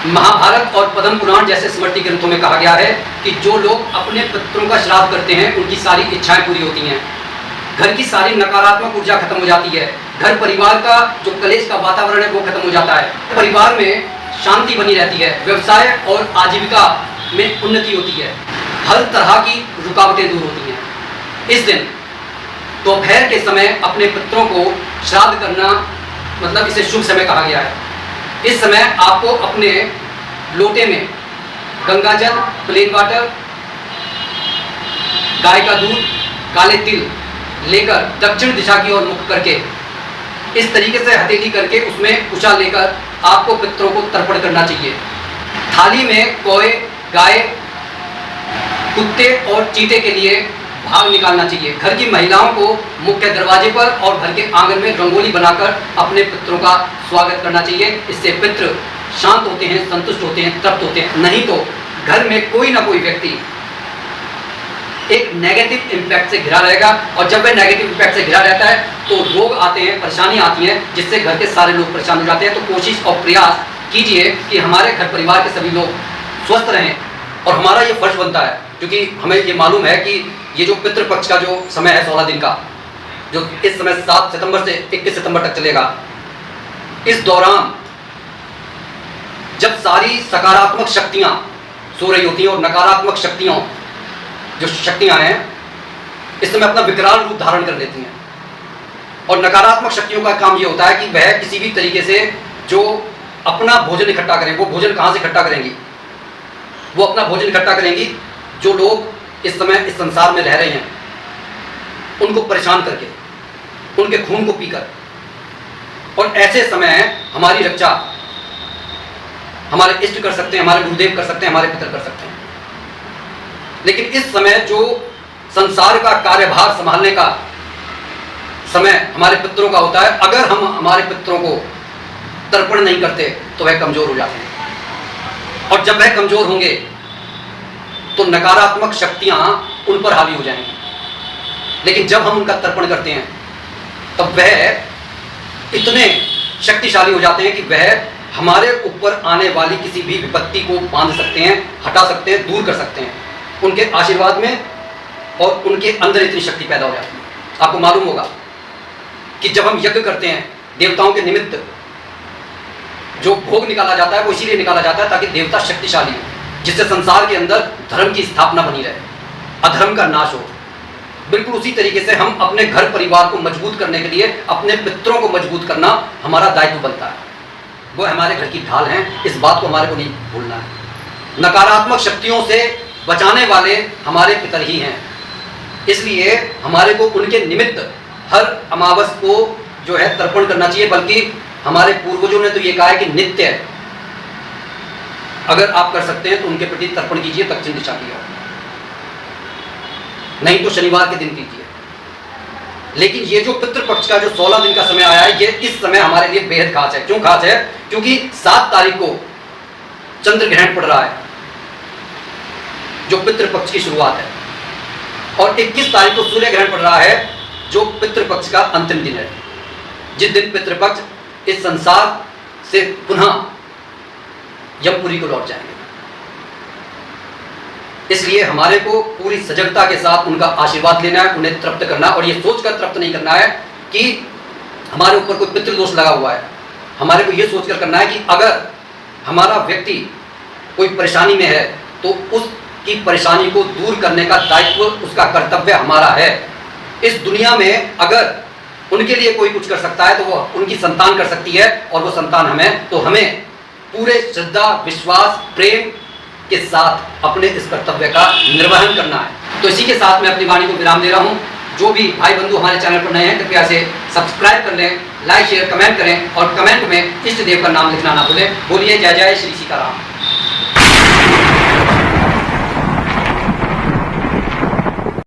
महाभारत और पद्म पुराण जैसे स्मृति ग्रंथों में कहा गया है कि जो लोग अपने पितरों का श्राद्ध करते हैं उनकी सारी इच्छाएं पूरी होती हैं, घर की सारी नकारात्मक ऊर्जा खत्म हो जाती है, घर परिवार का जो कलेश का वातावरण है वो खत्म हो जाता है, परिवार में शांति बनी रहती है, व्यवसाय और आजीविका में उन्नति होती है, हर तरह की रुकावटें दूर होती हैं। इस दिन दोपहर के समय अपने पितरों को श्राद्ध करना मतलब इसे शुभ समय कहा गया है। इस समय आपको अपने लोटे में गंगा जल, प्लेन वाटर, गाय का दूध, काले तिल लेकर दक्षिण दिशा की ओर मुख करके इस तरीके से हथेली करके उसमें कुशा लेकर आपको पितरों को तर्पण करना चाहिए। थाली में कौए, गाय, कुत्ते और चीते के लिए भाग निकालना चाहिए। घर की महिलाओं को मुख्य दरवाजे पर और घर के आंगन में रंगोली बनाकर अपने पितरों का स्वागत करना चाहिए। इससे पितृ शांत होते हैं, संतुष्ट होते हैं, तृप्त होते हैं। नहीं तो घर में कोई ना कोई व्यक्ति एक नेगेटिव इम्पैक्ट से घिरा रहेगा, और जब वह नेगेटिव इम्पैक्ट से घिरा रहता है तो रोग आते हैं, परेशानियां आती हैं, जिससे घर के सारे लोग परेशान हो जाते हैं। तो कोशिश और प्रयास कीजिए कि हमारे घर परिवार के सभी लोग स्वस्थ रहें, और हमारा ये फर्ज बनता है क्योंकि हमें ये मालूम है कि ये जो पितृपक्ष का जो समय है 16 दिन का, जो इस समय 7 सितंबर से 21 सितंबर तक चलेगा, इस दौरान जब सारी सकारात्मक शक्तियां सो रही होती हैं और नकारात्मक शक्तियों जो शक्तियां हैं इस समय अपना विकराल रूप धारण कर लेती हैं। और नकारात्मक शक्तियों का काम ये होता है कि वह किसी भी तरीके से जो अपना भोजन इकट्ठा करें, वो भोजन कहाँ से इकट्ठा करेंगी? वो अपना भोजन इकट्ठा करेंगी जो लोग इस समय इस संसार में रह रहे हैं उनको परेशान करके, उनके खून को पीकर। और ऐसे समय हमारी रक्षा हमारे इष्ट कर सकते हैं, हमारे गुरुदेव कर सकते हैं, हमारे पितर कर सकते हैं। लेकिन इस समय जो संसार का कार्यभार संभालने का समय हमारे पितरों का होता है, अगर हम हमारे पितरों को तर्पण नहीं करते तो वह कमजोर हो जाते हैं, और जब वह कमजोर होंगे तो नकारात्मक शक्तियां उन पर हावी हो जाएंगी। लेकिन जब हम उनका तर्पण करते हैं तब वह इतने शक्तिशाली हो जाते हैं कि वह हमारे ऊपर आने वाली किसी भी विपत्ति को बांध सकते हैं, हटा सकते हैं, दूर कर सकते हैं उनके आशीर्वाद में, और उनके अंदर इतनी शक्ति पैदा हो जाती है। आपको मालूम होगा कि जब हम यज्ञ करते हैं देवताओं के निमित्त, जो भोग निकाला जाता है वो इसीलिए निकाला जाता है ताकि देवता शक्तिशाली हो, जिससे संसार के अंदर धर्म की स्थापना बनी रहे, अधर्म का नाश हो। बिल्कुल उसी तरीके से हम अपने घर परिवार को मजबूत करने के लिए अपने पितरों को मजबूत करना हमारा दायित्व बनता है। वो हमारे घर की ढाल हैं, इस बात को हमारे को नहीं भूलना है। नकारात्मक शक्तियों से बचाने वाले हमारे पितर ही हैं, इसलिए हमारे को उनके निमित्त हर अमावस को जो है तर्पण करना चाहिए। बल्कि हमारे पूर्वजों ने तो ये कहा है कि नित्य अगर आप कर सकते हैं तो उनके प्रति तर्पण कीजिए दक्षिण दिशा की ओर, नहीं तो शनिवार के दिन कीजिए। लेकिन ये जो पितृपक्ष का जो 16 दिन का समय आया है, ये इस समय हमारे लिए बेहद खास है। क्यों खास है? क्योंकि 7 तारीख को चंद्र ग्रहण पड़ रहा है जो पितृपक्ष की शुरुआत है, और 21 तारीख को सूर्य ग्रहण पड़ रहा है जो पितृपक्ष का अंतिम दिन है, जिस दिन पितृपक्ष इस संसार से पुनः यमपुरी को लौट जाएंगे। इसलिए हमारे को पूरी सजगता के साथ उनका आशीर्वाद लेना है, उन्हें तृप्त करना, और ये सोचकर तृप्त नहीं करना है कि हमारे ऊपर कोई पितृदोष लगा हुआ है। हमारे को ये सोचकर करना है कि अगर हमारा व्यक्ति कोई परेशानी में है तो उसकी परेशानी को दूर करने का दायित्व, उसका कर्तव्य हमारा है। इस दुनिया में अगर उनके लिए कोई कुछ कर सकता है तो वो उनकी संतान कर सकती है, और वो संतान हमें, तो हमें पूरे श्रद्धा, विश्वास, प्रेम के साथ अपने इस कर्तव्य का निर्वहन करना है। तो इसी के साथ मैं अपनी वाणी को विराम दे रहा हूँ। जो भी भाई बंधु हमारे चैनल पर नए हैं कृपया से सब्सक्राइब कर लें, लाइक शेयर कमेंट करें, और कमेंट में इष्ट देव का नाम लिखना ना भूलें। बोलिए जय जय श्री सीताराम।